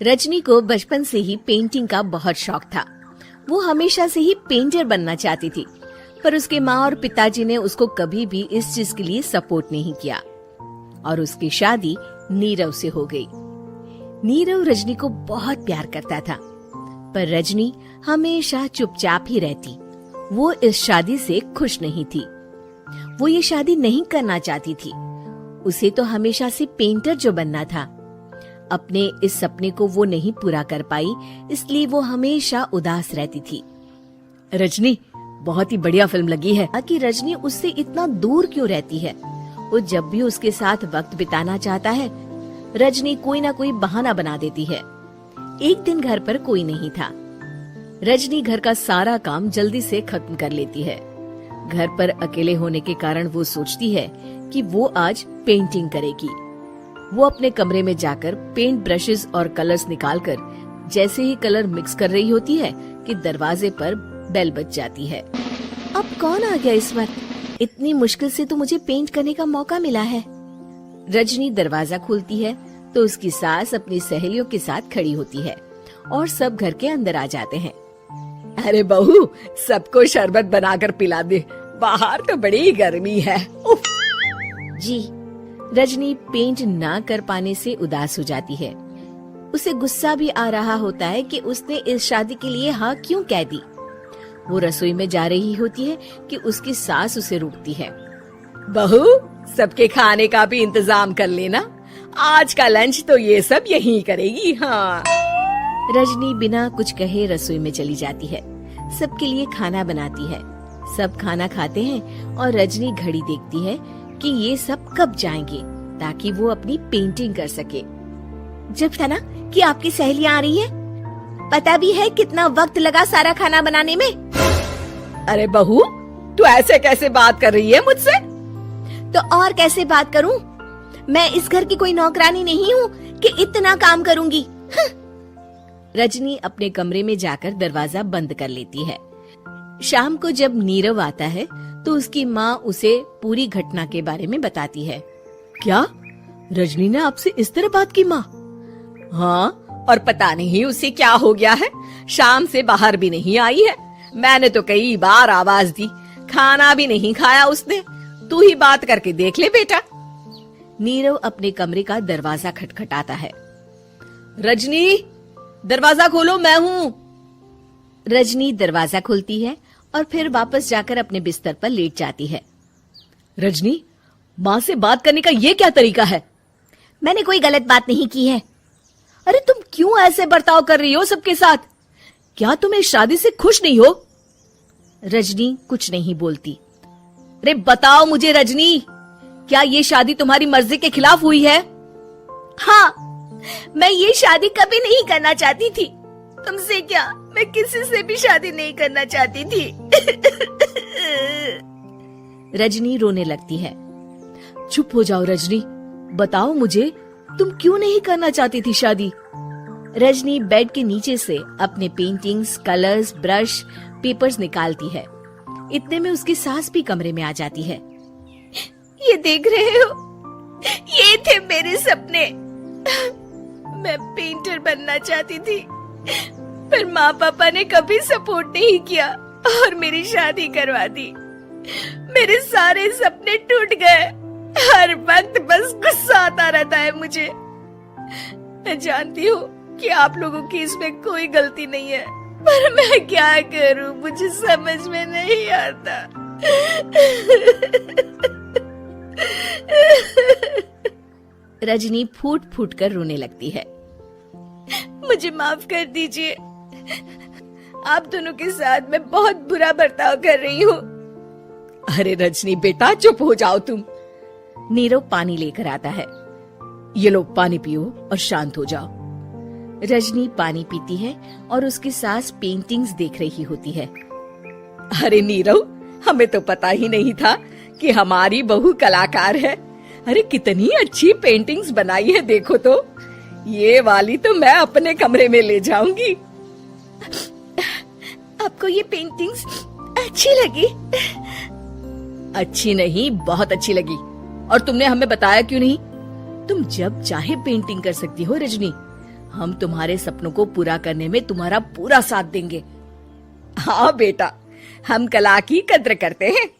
रजनी को बचपन से ही पेंटिंग का बहुत शौक था। वो हमेशा से ही पेंटर बनना चाहती थी, पर उसके माँ और पिताजी ने उसको कभी भी इस चीज के लिए सपोर्ट नहीं किया और उसकी शादी नीरव से हो गई। नीरव रजनी को बहुत प्यार करता था, पर रजनी हमेशा चुपचाप ही रहती। वो इस शादी से खुश नहीं थी। वो ये शादी नहीं करना चाहती थी। उसे तो हमेशा से पेंटर जो बनना था। अपने इस सपने को वो नहीं पूरा कर पाई, इसलिए वो हमेशा उदास रहती थी। रजनी, बहुत ही बढ़िया फिल्म लगी है। कि रजनी उससे इतना दूर क्यों रहती है। वो जब भी उसके साथ वक्त बिताना चाहता है, रजनी कोई ना कोई बहाना बना देती है। एक दिन घर पर कोई नहीं था। रजनी घर का सारा काम जल्दी से खत्म कर लेती है। घर पर अकेले होने के कारण वो सोचती है कि वो आज पेंटिंग करेगी। वो अपने कमरे में जाकर पेंट ब्रशेस और कलर्स निकालकर जैसे ही कलर मिक्स कर रही होती है कि दरवाजे पर बेल बज जाती है। अब कौन आ गया इस वक्त? इतनी मुश्किल से तो मुझे पेंट करने का मौका मिला है। रजनी दरवाजा खोलती है तो उसकी सास अपनी सहेलियों के साथ खड़ी होती है और सब घर के अंदर आ जाते हैं। अरे बहू, सबको शरबत बनाकर पिला दे, बाहर तो बड़ी गर्मी है। उफ। जी। रजनी पेंट ना कर पाने से उदास हो जाती है। उसे गुस्सा भी आ रहा होता है कि उसने इस शादी के लिए हाँ क्यों कह दी। वो रसोई में जा रही होती है कि उसकी सास उसे रोकती है। बहू, सबके खाने का भी इंतजाम कर लेना। आज का लंच तो ये सब यहीं करेगी। हाँ। रजनी बिना कुछ कहे रसोई में चली जाती है। सबके लिए खाना बनाती है। सब खाना खाते हैं और रजनी घड़ी देखती है कि ये सब कब जाएंगे ताकि वो अपनी पेंटिंग कर सके। जब था ना कि आपकी सहेलियां आ रही है, पता भी है कितना वक्त लगा सारा खाना बनाने में। अरे बहू, तू ऐसे कैसे बात कर रही है मुझसे? तो और कैसे बात करूं? मैं इस घर की कोई नौकरानी नहीं हूँ कि इतना काम करूंगी। रजनी अपने कमरे में जाकर दरवाजा बंद कर लेती है। शाम को जब नीरव आता है तो उसकी माँ उसे पूरी घटना के बारे में बताती है। क्या रजनी ने आपसे इस तरह बात की माँ? हाँ, और पता नहीं उसे क्या हो गया है, शाम से बाहर भी नहीं आई है। मैंने तो कई बार आवाज दी, खाना भी नहीं खाया उसने। तू ही बात करके देख ले बेटा। नीरव अपने कमरे का दरवाजा खटखटाता है। रजनी, दरवाजा खोलो, मैं हूँ। रजनी दरवाजा खोलती है और फिर वापस जाकर अपने बिस्तर पर लेट जाती है। रजनी, माँ से बात करने का ये क्या तरीका है? मैंने कोई गलत बात नहीं की है। अरे तुम क्यों ऐसे बर्ताव कर रही हो सबके साथ? क्या तुम इस शादी से खुश नहीं हो? रजनी कुछ नहीं बोलती। अरे बताओ मुझे रजनी, क्या ये शादी तुम्हारी मर्जी के खिलाफ हुई है? हाँ, मैं ये शादी कभी नहीं करना चाहती थी। तुमसे क्या, मैं किसी से भी शादी नहीं करना चाहती थी। रजनी रोने लगती है। चुप हो जाओ रजनी, बताओ मुझे, तुम क्यों नहीं करना चाहती थी शादी? रजनी बेड के नीचे से अपने पेंटिंग्स, कलर्स, ब्रश, पेपर्स निकालती है। इतने में उसकी सास भी कमरे में आ जाती है। ये देख रहे हो, ये थे मेरे सपने। मैं पेंटर बनना चाहती थी, पर माँ पापा ने कभी सपोर्ट नहीं किया और मेरी शादी करवा दी। मेरे सारे सपने टूट गए। हर वक्त बस गुस्सा आता रहता है मुझे। मैं जानती हूँ कि आप लोगों की इसमें कोई गलती नहीं है, पर मैं क्या करूँ, मुझे समझ में नहीं आता। रजनी फूट फूट कर रोने लगती है। मुझे माफ कर दीजिए, आप दोनों के साथ मैं बहुत बुरा बर्ताव कर रही हूँ। अरे रजनी बेटा, चुप हो जाओ तुम। नीरव पानी लेकर आता है। ये लो, पानी पियो और शांत हो जाओ। रजनी पानी पीती है और उसकी सास पेंटिंग्स देख रही होती है। अरे नीरव, हमें तो पता ही नहीं था कि हमारी बहू कलाकार है। अरे कितनी अच्छी पेंटिंग्स बनाई है, देखो तो। ये वाली तो मैं अपने कमरे में ले जाऊंगी। आपको ये पेंटिंग्स अच्छी लगी? अच्छी नहीं, बहुत अच्छी लगी। और तुमने हमें बताया क्यों नहीं? तुम जब चाहे पेंटिंग कर सकती हो रजनी। हम तुम्हारे सपनों को पूरा करने में तुम्हारा पूरा साथ देंगे। हाँ बेटा, हम कला की कद्र करते हैं।